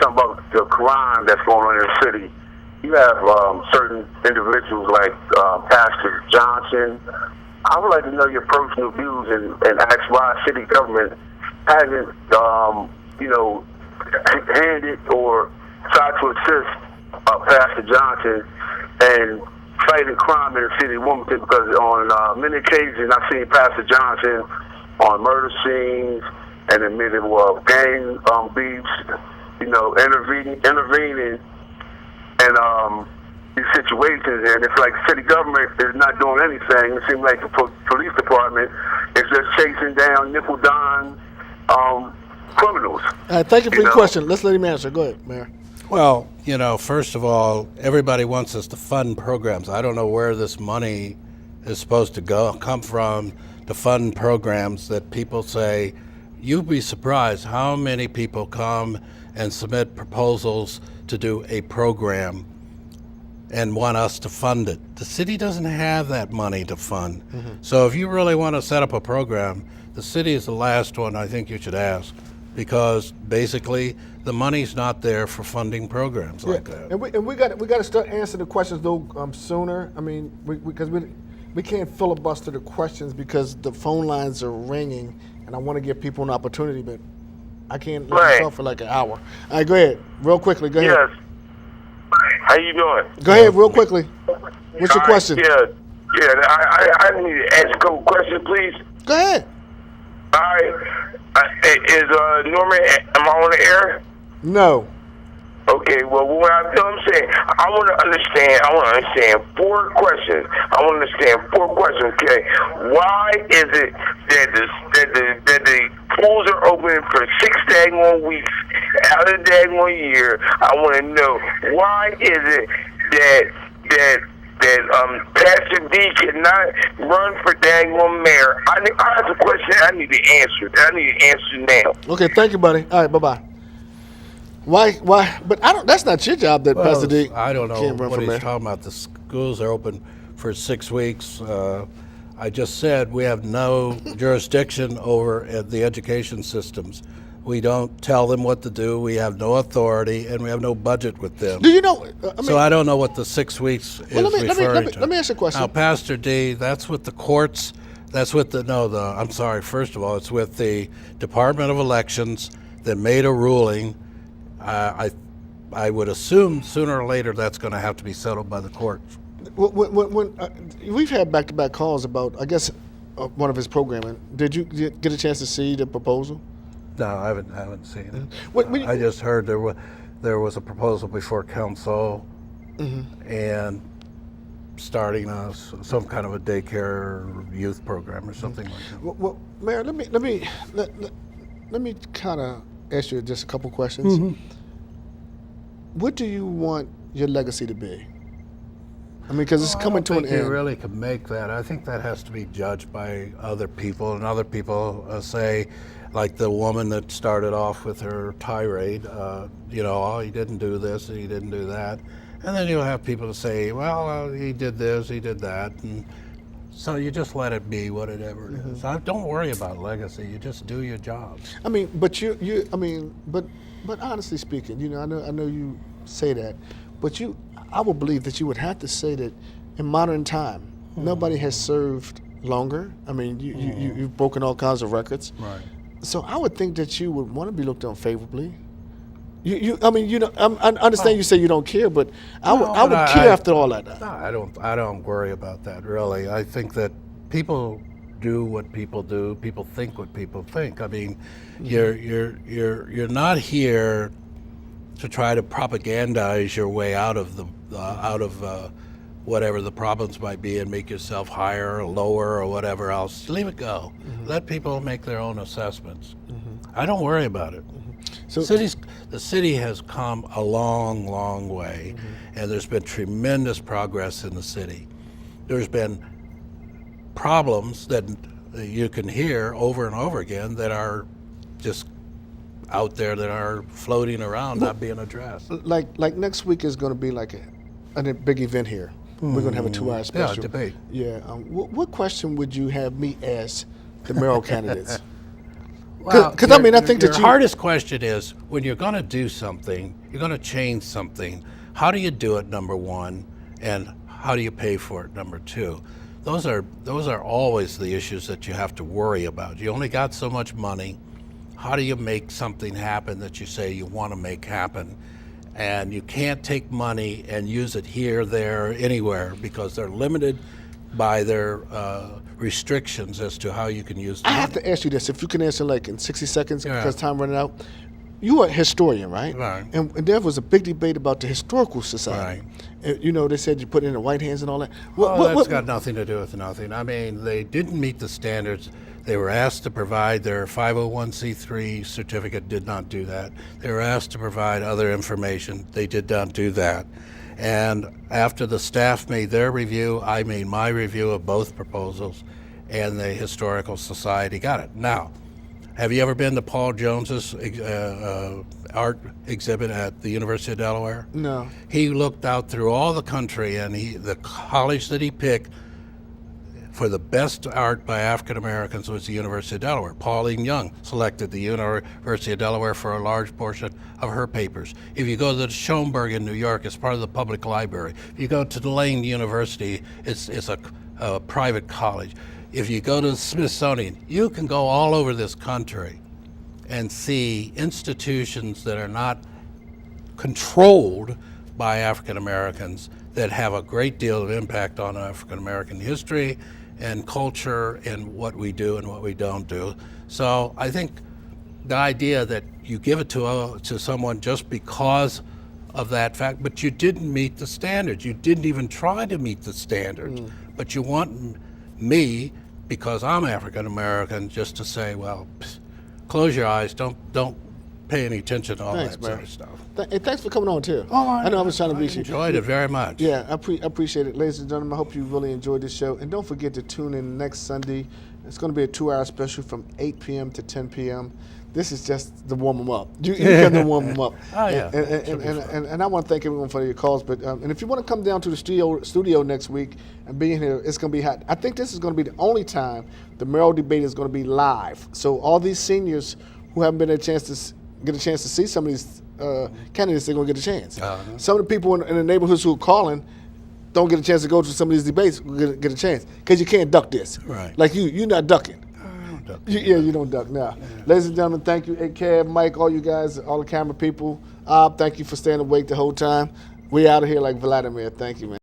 something about the crime that's going on in the city. You have certain individuals like Pastor Johnson. I would like to know your personal views and ask why city government hasn't, handed or tried to assist Pastor Johnson and fighting crime in the city of Wilmington, because on many occasions I've seen Pastor Johnson on murder scenes and in the middle of gang beefs, intervening in these situations, and it's like city government is not doing anything. It seems like the police department is just chasing down nickel-dime criminals. All right, thank you for your question. Let's let him answer. Go ahead, Mayor. Well, first of all, everybody wants us to fund programs. I don't know where this money is supposed to come from to fund programs that people say. You'd be surprised how many people come and submit proposals to do a program and want us to fund it. The city doesn't have that money to fund. Mm-hmm. So if you really want to set up a program, the city is the last one I think you should ask, because basically the money's not there for funding programs like that. And we got to start answering the questions though sooner. I mean, because we can't filibuster the questions because the phone lines are ringing, and I want to give people an opportunity, but I can't let this off for like an hour. All right, go ahead, real quickly. Go ahead. Yes. How you doing? Go ahead, real quickly. What's your question? I need to ask a couple questions, please. Go ahead. All right. Is Norman, am I on the air? No. Okay, well, what I'm saying, I want to understand 4 questions. I want to understand 4 questions, okay? Why is it that the pools are open for 6 daggone weeks out of the daggone year? I want to know, why is it that Pastor D cannot run for daggone mayor? I have a question I need to answer. I need to answer now. Okay, thank you, buddy. All right, bye-bye. Why? But that's not your job, Pastor D. I don't know what he's talking about. The schools are open for 6 weeks. I just said we have no jurisdiction over the education systems. We don't tell them what to do. We have no authority, and we have no budget with them. Do you know? So I don't know what the 6 weeks is referring to. Let me ask you a question. Now, Pastor D, that's with the courts. That's with I'm sorry, first of all, it's with the Department of Elections that made a ruling. I would assume sooner or later that's going to have to be settled by the courts. When we've had back-to-back calls about, I guess, one of his programming. Did you get a chance to see the proposal? No, I haven't seen it. I just heard there was a proposal before council, and starting some kind of a daycare youth program or something like that. Well, Mayor, let me kind of ask you just a couple questions. Mm-hmm. What do you want your legacy to be? I mean, because it's coming to an end. You really can make that. I think that has to be judged by other people, and other people say, like the woman that started off with her tirade, he didn't do this, and he didn't do that. And then you'll have people to say, well, he did this, he did that. And so you just let it be whatever it is. Don't worry about legacy. You just do your job. I mean, but but honestly speaking, I know you say that, but I would believe that you would have to say that in modern time, nobody has served longer. I mean, you've broken all kinds of records. Right. So I would think that you would want to be looked on favorably. I understand you say you don't care, but I would care after all that. No, I don't worry about that really. I think that people do what people do. People think what people think. I mean, you're not here to try to propagandize your way out of whatever the problems might be and make yourself higher or lower or whatever else. Leave it go. Mm-hmm. Let people make their own assessments. Mm-hmm. I don't worry about it. Mm-hmm. So the city has come a long, long way, and there's been tremendous progress in the city. There's been problems that you can hear over and over again that are just out there, that are floating around, not being addressed. Like next week is going to be like a big event here. We're going to have a 2-hour special. Yeah, debate. Yeah. What question would you have me ask the mayoral candidates? Because I mean, I think your that you. hardest question is when you're going to do something, you're going to change something. How do you do it? Number one, and how do you pay for it? Number two. Those are always the issues that you have to worry about. You only got so much money. How do you make something happen that you say you want to make happen? And you can't take money and use it here, there, anywhere because they're limited by their restrictions as to how you can use the I money. have to ask you this, if you can answer like in 60 seconds Yeah. because time running out. You are a historian, right? Right. And there was a big debate about the historical society. Right. You know, they said you put it in the white hands and all that. That's got nothing to do with nothing. I mean, they didn't meet the standards. They were asked to provide their 501c3 certificate, did not do that. They were asked to provide other information. They did not do that. And after the staff made their review, I made my review of both proposals, and the Historical Society got it. Now, have you ever been to Paul Jones's art exhibit at the University of Delaware? No. He looked out through all the country, and the college that he picked for the best art by African Americans was the University of Delaware. Pauline Young selected the University of Delaware for a large portion of her papers. If you go to the Schoenberg in New York, it's part of the public library. If you go to Tulane University, it's a private college. If you go to the Smithsonian, you can go all over this country and see institutions that are not controlled by African Americans that have a great deal of impact on African American history and culture and what we do and what we don't do. So I think the idea that you give it to someone just because of that fact, but you didn't meet the standards. You didn't even try to meet the standards. But you want me, because I'm African American, just to say, well, close your eyes, don't pay any attention to all Thanks, that man. sort of stuff. Hey, thanks for coming on too. Oh, I know I was trying to reach you. Enjoyed it very much. Yeah, I appreciate it. Ladies and gentlemen, I hope you really enjoyed this show. And don't forget to tune in next Sunday. It's going to be a 2-hour special from 8 p.m. to 10 p.m. This is just the warm them up. You come to warm them up. Oh, yeah. And I want to thank everyone for your calls. But and if you want to come down to the studio next week and be in here, it's going to be hot. I think this is going to be the only time the mayoral debate is going to be live. So all these seniors who haven't been get a chance to see some of these candidates, they're going to get a chance. Some of the people in the neighborhoods who are calling don't get a chance to go to some of these debates, get a chance. Because you can't duck this. Right. Like you're not ducking. You don't duck now. Yeah. Ladies and gentlemen, thank you. Hey, Kev, Mike, all you guys, all the camera people. Thank you for staying awake the whole time. We out of here like Vladimir. Thank you, man.